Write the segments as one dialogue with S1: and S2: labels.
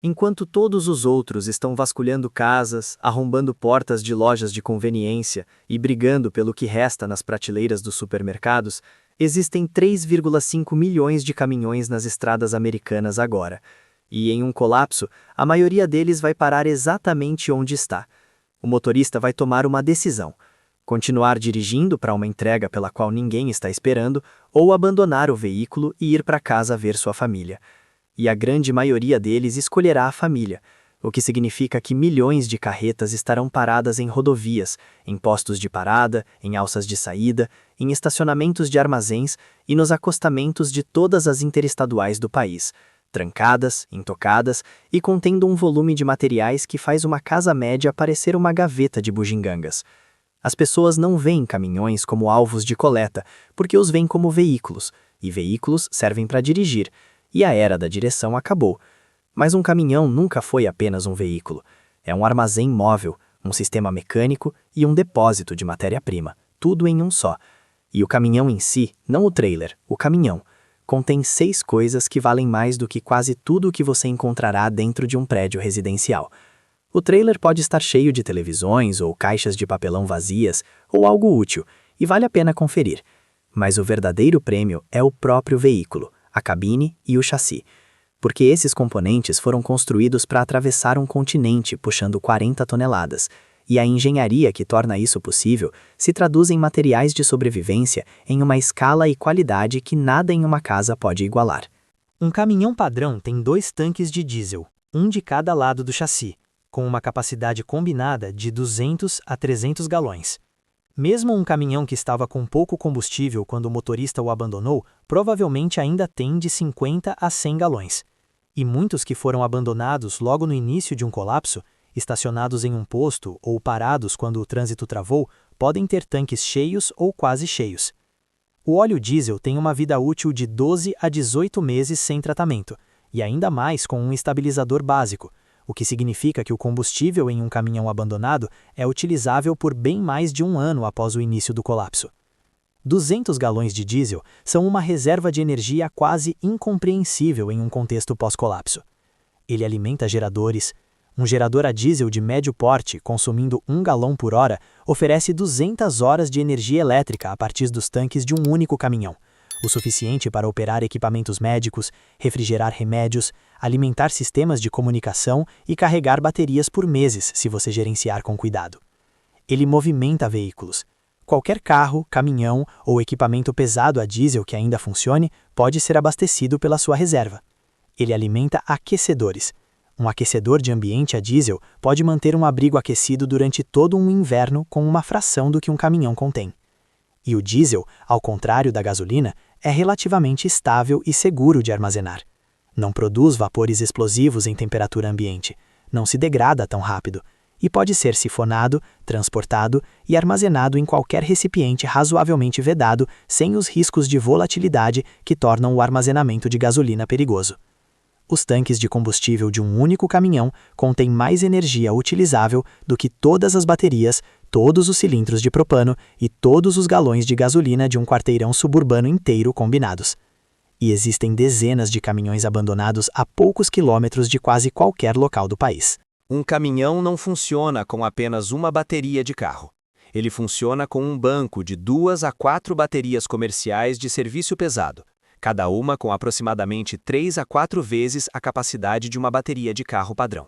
S1: Enquanto todos os outros estão vasculhando casas, arrombando portas de lojas de conveniência e brigando pelo que resta nas prateleiras dos supermercados, existem 3,5 milhões de caminhões nas estradas americanas agora. E em um colapso, a maioria deles vai parar exatamente onde está. O motorista vai tomar uma decisão: continuar dirigindo para uma entrega pela qual ninguém está esperando, ou abandonar o veículo e ir para casa ver sua família. E a grande maioria deles escolherá a família, o que significa que milhões de carretas estarão paradas em rodovias, em postos de parada, em alças de saída, em estacionamentos de armazéns e nos acostamentos de todas as interestaduais do país, trancadas, intocadas e contendo um volume de materiais que faz uma casa média parecer uma gaveta de bugigangas. As pessoas não veem caminhões como alvos de coleta, porque os veem como veículos, e veículos servem para dirigir, e a era da direção acabou. Mas um caminhão nunca foi apenas um veículo. É um armazém móvel, um sistema mecânico e um depósito de matéria-prima, tudo em um só. E o caminhão em si, não o trailer, o caminhão, contém 6 coisas que valem mais do que quase tudo o que você encontrará dentro de um prédio residencial. O trailer pode estar cheio de televisões ou caixas de papelão vazias ou algo útil, e vale a pena conferir. Mas o verdadeiro prêmio é o próprio veículo, a cabine e o chassi, porque esses componentes foram construídos para atravessar um continente puxando 40 toneladas, e a engenharia que torna isso possível se traduz em materiais de sobrevivência em uma escala e qualidade que nada em uma casa pode igualar.
S2: Um caminhão padrão tem 2 tanques de diesel, um de cada lado do chassi, com uma capacidade combinada de 200 a 300 galões. Mesmo um caminhão que estava com pouco combustível quando o motorista o abandonou, provavelmente ainda tem de 50 a 100 galões. E muitos que foram abandonados logo no início de um colapso, estacionados em um posto ou parados quando o trânsito travou, podem ter tanques cheios ou quase cheios. O óleo diesel tem uma vida útil de 12 a 18 meses sem tratamento, e ainda mais com um estabilizador básico, o que significa que o combustível em um caminhão abandonado é utilizável por bem mais de um ano após o início do colapso. 200 galões de diesel são uma reserva de energia quase incompreensível em um contexto pós-colapso. Ele alimenta geradores. Um gerador a diesel de médio porte, consumindo 1 galão por hora, oferece 200 horas de energia elétrica a partir dos tanques de um único caminhão, o suficiente para operar equipamentos médicos, refrigerar remédios, alimentar sistemas de comunicação e carregar baterias por meses se você gerenciar com cuidado. Ele movimenta veículos. Qualquer carro, caminhão ou equipamento pesado a diesel que ainda funcione pode ser abastecido pela sua reserva. Ele alimenta aquecedores. Um aquecedor de ambiente a diesel pode manter um abrigo aquecido durante todo um inverno com uma fração do que um caminhão contém. E o diesel, ao contrário da gasolina, é relativamente estável e seguro de armazenar. Não produz vapores explosivos em temperatura ambiente, não se degrada tão rápido, e pode ser sifonado, transportado e armazenado em qualquer recipiente razoavelmente vedado sem os riscos de volatilidade que tornam o armazenamento de gasolina perigoso. Os tanques de combustível de um único caminhão contêm mais energia utilizável do que todas as baterias, todos os cilindros de propano e todos os galões de gasolina de um quarteirão suburbano inteiro combinados. E existem dezenas de caminhões abandonados a poucos quilômetros de quase qualquer local do país.
S3: Um caminhão não funciona com apenas uma bateria de carro. Ele funciona com um banco de 2 a 4 baterias comerciais de serviço pesado, cada uma com aproximadamente 3 a 4 vezes a capacidade de uma bateria de carro padrão.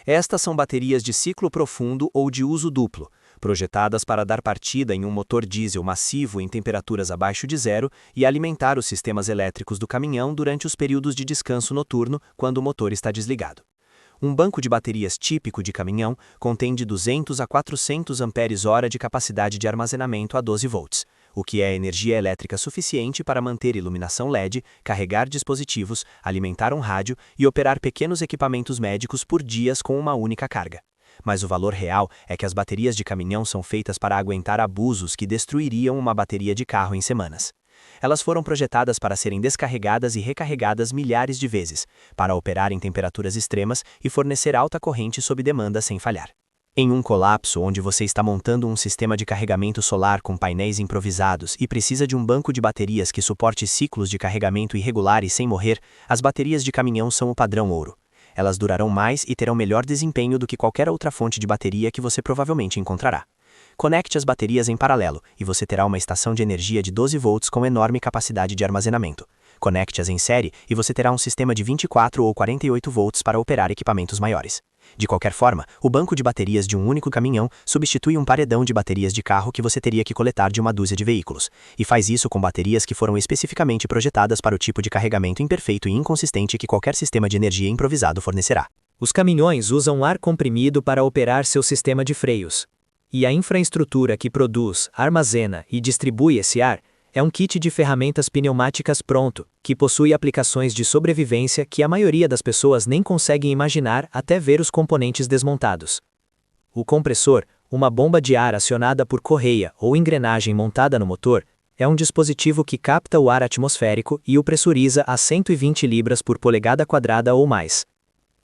S3: Estas são baterias de ciclo profundo ou de uso duplo, projetadas para dar partida em um motor diesel massivo em temperaturas abaixo de zero e alimentar os sistemas elétricos do caminhão durante os períodos de descanso noturno quando o motor está desligado. Um banco de baterias típico de caminhão contém de 200 a 400 ampères-hora de capacidade de armazenamento a 12 volts, o que é energia elétrica suficiente para manter iluminação LED, carregar dispositivos, alimentar um rádio e operar pequenos equipamentos médicos por dias com uma única carga. Mas o valor real é que as baterias de caminhão são feitas para aguentar abusos que destruiriam uma bateria de carro em semanas. Elas foram projetadas para serem descarregadas e recarregadas milhares de vezes, para operar em temperaturas extremas e fornecer alta corrente sob demanda sem falhar. Em um colapso onde você está montando um sistema de carregamento solar com painéis improvisados e precisa de um banco de baterias que suporte ciclos de carregamento irregulares sem morrer, as baterias de caminhão são o padrão ouro. elas durarão mais e terão melhor desempenho do que qualquer outra fonte de bateria que você provavelmente encontrará. Conecte as baterias em paralelo e você terá uma estação de energia de 12 volts com enorme capacidade de armazenamento. Conecte-as em série e você terá um sistema de 24 ou 48 volts para operar equipamentos maiores. De qualquer forma, o banco de baterias de um único caminhão substitui um paredão de baterias de carro que você teria que coletar de uma dúzia de veículos, e faz isso com baterias que foram especificamente projetadas para o tipo de carregamento imperfeito e inconsistente que qualquer sistema de energia improvisado fornecerá.
S1: Os caminhões usam ar comprimido para operar seu sistema de freios. E a infraestrutura que produz, armazena e distribui esse ar é um kit de ferramentas pneumáticas pronto, que possui aplicações de sobrevivência que a maioria das pessoas nem conseguem imaginar até ver os componentes desmontados. O compressor, uma bomba de ar acionada por correia ou engrenagem montada no motor, é um dispositivo que capta o ar atmosférico e o pressuriza a 120 libras por polegada quadrada ou mais.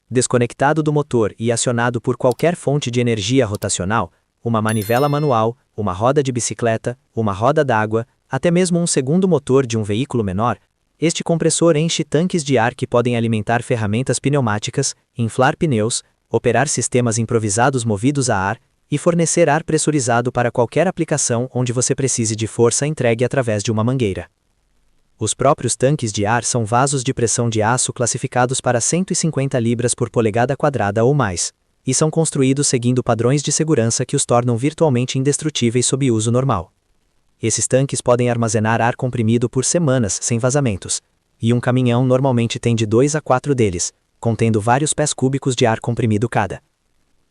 S1: Desconectado do motor e acionado por qualquer fonte de energia rotacional, uma manivela manual, uma roda de bicicleta, uma roda d'água, até mesmo um segundo motor de um veículo menor, este compressor enche tanques de ar que podem alimentar ferramentas pneumáticas, inflar pneus, operar sistemas improvisados movidos a ar e fornecer ar pressurizado para qualquer aplicação onde você precise de força entregue através de uma mangueira. Os próprios tanques de ar são vasos de pressão de aço classificados para 150 libras por polegada quadrada ou mais, e são construídos seguindo padrões de segurança que os tornam virtualmente indestrutíveis sob uso normal. Esses tanques podem armazenar ar comprimido por semanas sem vazamentos, e um caminhão normalmente tem de 2 a 4 deles, contendo vários pés cúbicos de ar comprimido cada.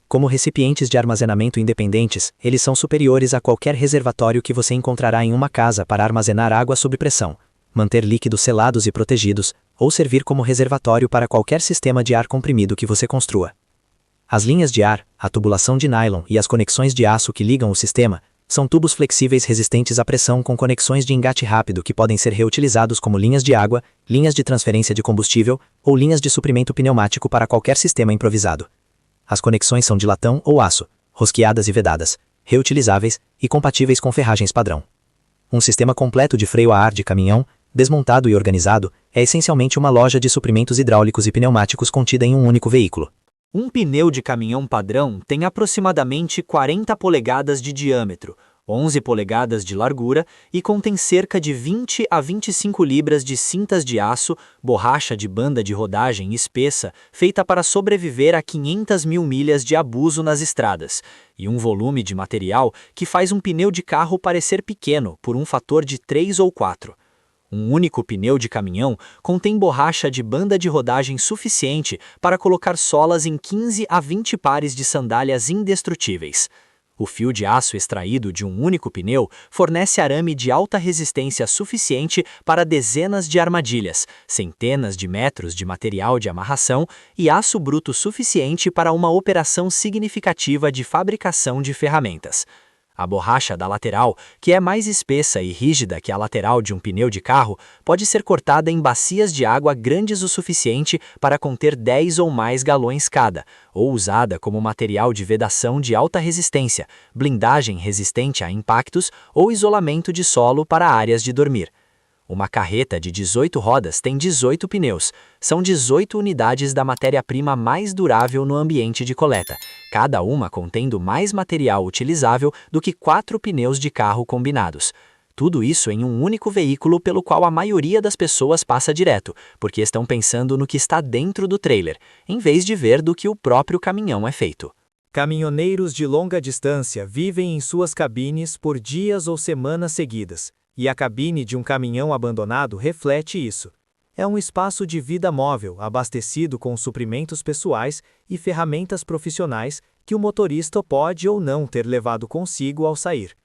S1: Como recipientes de armazenamento independentes, eles são superiores a qualquer reservatório que você encontrará em uma casa para armazenar água sob pressão, manter líquidos selados e protegidos, ou servir como reservatório para qualquer sistema de ar comprimido que você construa. As linhas de ar, a tubulação de nylon e as conexões de aço que ligam o sistema são tubos flexíveis resistentes à pressão com conexões de engate rápido que podem ser reutilizados como linhas de água, linhas de transferência de combustível ou linhas de suprimento pneumático para qualquer sistema improvisado. As conexões são de latão ou aço, rosqueadas e vedadas, reutilizáveis e compatíveis com ferragens padrão. Um sistema completo de freio a ar de caminhão, desmontado e organizado, é essencialmente uma loja de suprimentos hidráulicos e pneumáticos contida em um único veículo.
S2: Um pneu de caminhão padrão tem aproximadamente 40 polegadas de diâmetro, 11 polegadas de largura e contém cerca de 20 a 25 libras de cintas de aço, borracha de banda de rodagem espessa feita para sobreviver a 500 mil milhas de abuso nas estradas, e um volume de material que faz um pneu de carro parecer pequeno por um fator de 3 ou 4. Um único pneu de caminhão contém borracha de banda de rodagem suficiente para colocar solas em 15 a 20 pares de sandálias indestrutíveis. O fio de aço extraído de um único pneu fornece arame de alta resistência suficiente para dezenas de armadilhas, centenas de metros de material de amarração e aço bruto suficiente para uma operação significativa de fabricação de ferramentas. A borracha da lateral, que é mais espessa e rígida que a lateral de um pneu de carro, pode ser cortada em bacias de água grandes o suficiente para conter 10 ou mais galões cada, ou usada como material de vedação de alta resistência, blindagem resistente a impactos ou isolamento de solo para áreas de dormir. Uma carreta de 18 rodas tem 18 pneus. São 18 unidades da matéria-prima mais durável no ambiente de coleta, cada uma contendo mais material utilizável do que 4 pneus de carro combinados. Tudo isso em um único veículo pelo qual a maioria das pessoas passa direto, porque estão pensando no que está dentro do trailer, em vez de ver do que o próprio caminhão é feito.
S1: Caminhoneiros de longa distância vivem em suas cabines por dias ou semanas seguidas. E a cabine de um caminhão abandonado reflete isso. É um espaço de vida móvel, abastecido com suprimentos pessoais e ferramentas profissionais que o motorista pode ou não ter levado consigo ao sair.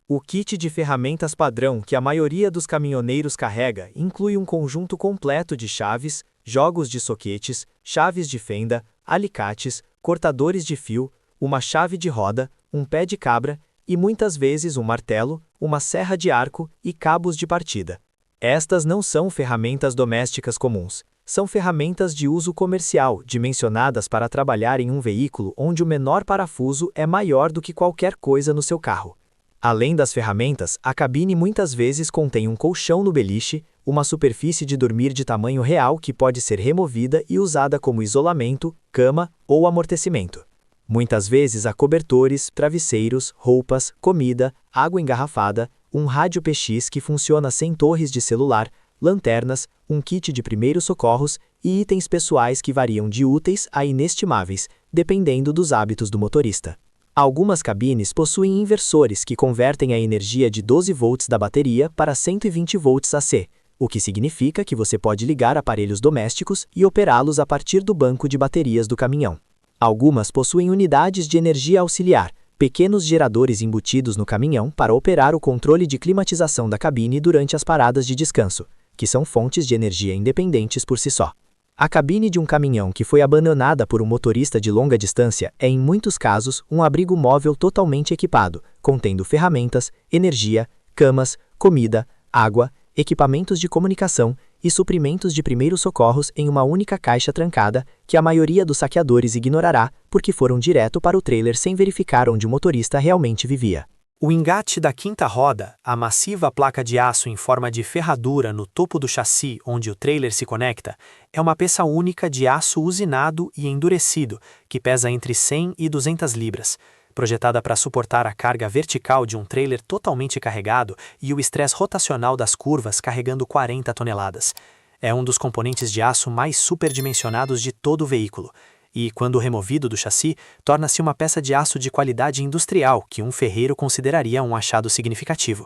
S1: O kit de ferramentas padrão que a maioria dos caminhoneiros carrega inclui um conjunto completo de chaves, jogos de soquetes, chaves de fenda, alicates, cortadores de fio, uma chave de roda, um pé de cabra e muitas vezes um martelo, uma serra de arco e cabos de partida. Estas não são ferramentas domésticas comuns, são ferramentas de uso comercial, dimensionadas para trabalhar em um veículo onde o menor parafuso é maior do que qualquer coisa no seu carro. Além das ferramentas, a cabine muitas vezes contém um colchão no beliche, uma superfície de dormir de tamanho real que pode ser removida e usada como isolamento, cama ou amortecimento. Muitas vezes há cobertores, travesseiros, roupas, comida, água engarrafada, um rádio PX que funciona sem torres de celular, lanternas, um kit de primeiros socorros e itens pessoais que variam de úteis a inestimáveis, dependendo dos hábitos do motorista. Algumas cabines possuem inversores que convertem a energia de 12 volts da bateria para 120 volts AC, o que significa que você pode ligar aparelhos domésticos e operá-los a partir do banco de baterias do caminhão. Algumas possuem unidades de energia auxiliar, pequenos geradores embutidos no caminhão para operar o controle de climatização da cabine durante as paradas de descanso, que são fontes de energia independentes por si só. A cabine de um caminhão que foi abandonada por um motorista de longa distância é, em muitos casos, um abrigo móvel totalmente equipado, contendo ferramentas, energia, camas, comida, água, equipamentos de comunicação e suprimentos de primeiros socorros em uma única caixa trancada que a maioria dos saqueadores ignorará porque foram direto para o trailer sem verificar onde o motorista realmente vivia.
S2: O engate da quinta roda, a massiva placa de aço em forma de ferradura no topo do chassi onde o trailer se conecta, é uma peça única de aço usinado e endurecido, que pesa entre 100 e 200 libras. Projetada para suportar a carga vertical de um trailer totalmente carregado e o estresse rotacional das curvas carregando 40 toneladas. É um dos componentes de aço mais superdimensionados de todo o veículo. E, quando removido do chassi, torna-se uma peça de aço de qualidade industrial que um ferreiro consideraria um achado significativo.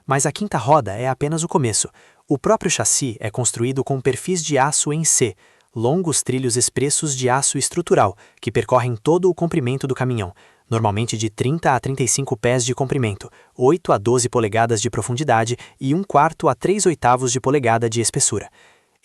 S2: Mas a quinta roda é apenas o começo. O próprio chassi é construído com perfis de aço em C, longos trilhos expressos de aço estrutural, que percorrem todo o comprimento do caminhão, normalmente de 30 a 35 pés de comprimento, 8 a 12 polegadas de profundidade e 1/4 a 3/8 de polegada de espessura.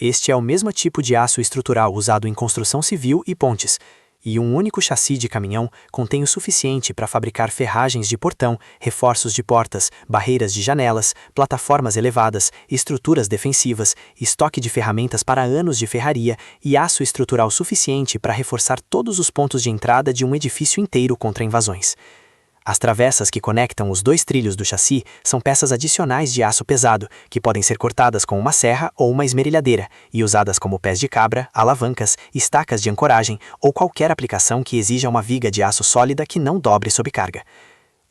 S2: Este é o mesmo tipo de aço estrutural usado em construção civil e pontes, e um único chassi de caminhão contém o suficiente para fabricar ferragens de portão, reforços de portas, barreiras de janelas, plataformas elevadas, estruturas defensivas, estoque de ferramentas para anos de ferraria e aço estrutural suficiente para reforçar todos os pontos de entrada de um edifício inteiro contra invasões. As travessas que conectam os dois trilhos do chassi são peças adicionais de aço pesado, que podem ser cortadas com uma serra ou uma esmerilhadeira e usadas como pés de cabra, alavancas, estacas de ancoragem ou qualquer aplicação que exija uma viga de aço sólida que não dobre sob carga.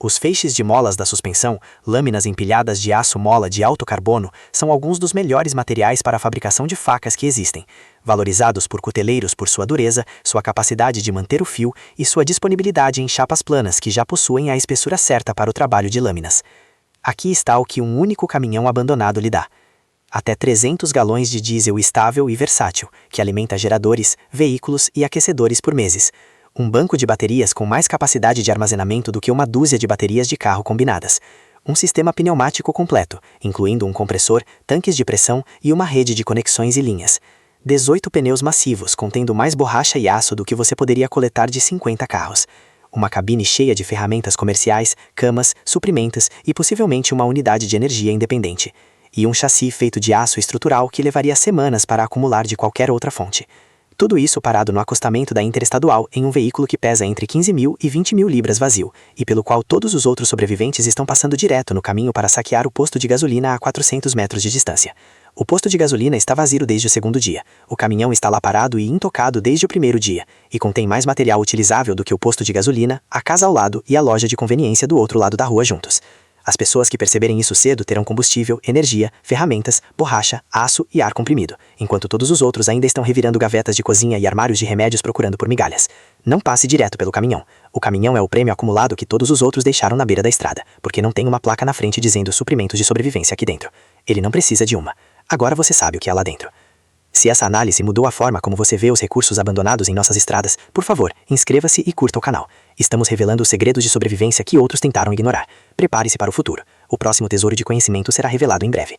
S2: Os feixes de molas da suspensão, lâminas empilhadas de aço mola de alto carbono, são alguns dos melhores materiais para a fabricação de facas que existem, valorizados por cuteleiros por sua dureza, sua capacidade de manter o fio e sua disponibilidade em chapas planas que já possuem a espessura certa para o trabalho de lâminas. Aqui está o que um único caminhão abandonado lhe dá. Até 300 galões de diesel estável e versátil, que alimenta geradores, veículos e aquecedores por meses. Um banco de baterias com mais capacidade de armazenamento do que uma dúzia de baterias de carro combinadas. Um sistema pneumático completo, incluindo um compressor, tanques de pressão e uma rede de conexões e linhas. 18 pneus massivos, contendo mais borracha e aço do que você poderia coletar de 50 carros. Uma cabine cheia de ferramentas comerciais, camas, suprimentos e possivelmente uma unidade de energia independente. E um chassi feito de aço estrutural que levaria semanas para acumular de qualquer outra fonte. Tudo isso parado no acostamento da Interestadual em um veículo que pesa entre 15 mil e 20 mil libras vazio, e pelo qual todos os outros sobreviventes estão passando direto no caminho para saquear o posto de gasolina a 400 metros de distância. O posto de gasolina está vazio desde o segundo dia, o caminhão está lá parado e intocado desde o primeiro dia, e contém mais material utilizável do que o posto de gasolina, a casa ao lado e a loja de conveniência do outro lado da rua juntos. As pessoas que perceberem isso cedo terão combustível, energia, ferramentas, borracha, aço e ar comprimido, enquanto todos os outros ainda estão revirando gavetas de cozinha e armários de remédios procurando por migalhas. Não passe direto pelo caminhão. O caminhão é o prêmio acumulado que todos os outros deixaram na beira da estrada, porque não tem uma placa na frente dizendo suprimentos de sobrevivência aqui dentro. Ele não precisa de uma. Agora você sabe o que há lá dentro. Se essa análise mudou a forma como você vê os recursos abandonados em nossas estradas, por favor, inscreva-se e curta o canal. Estamos revelando os segredos de sobrevivência que outros tentaram ignorar. Prepare-se para o futuro. O próximo tesouro de conhecimento será revelado em breve.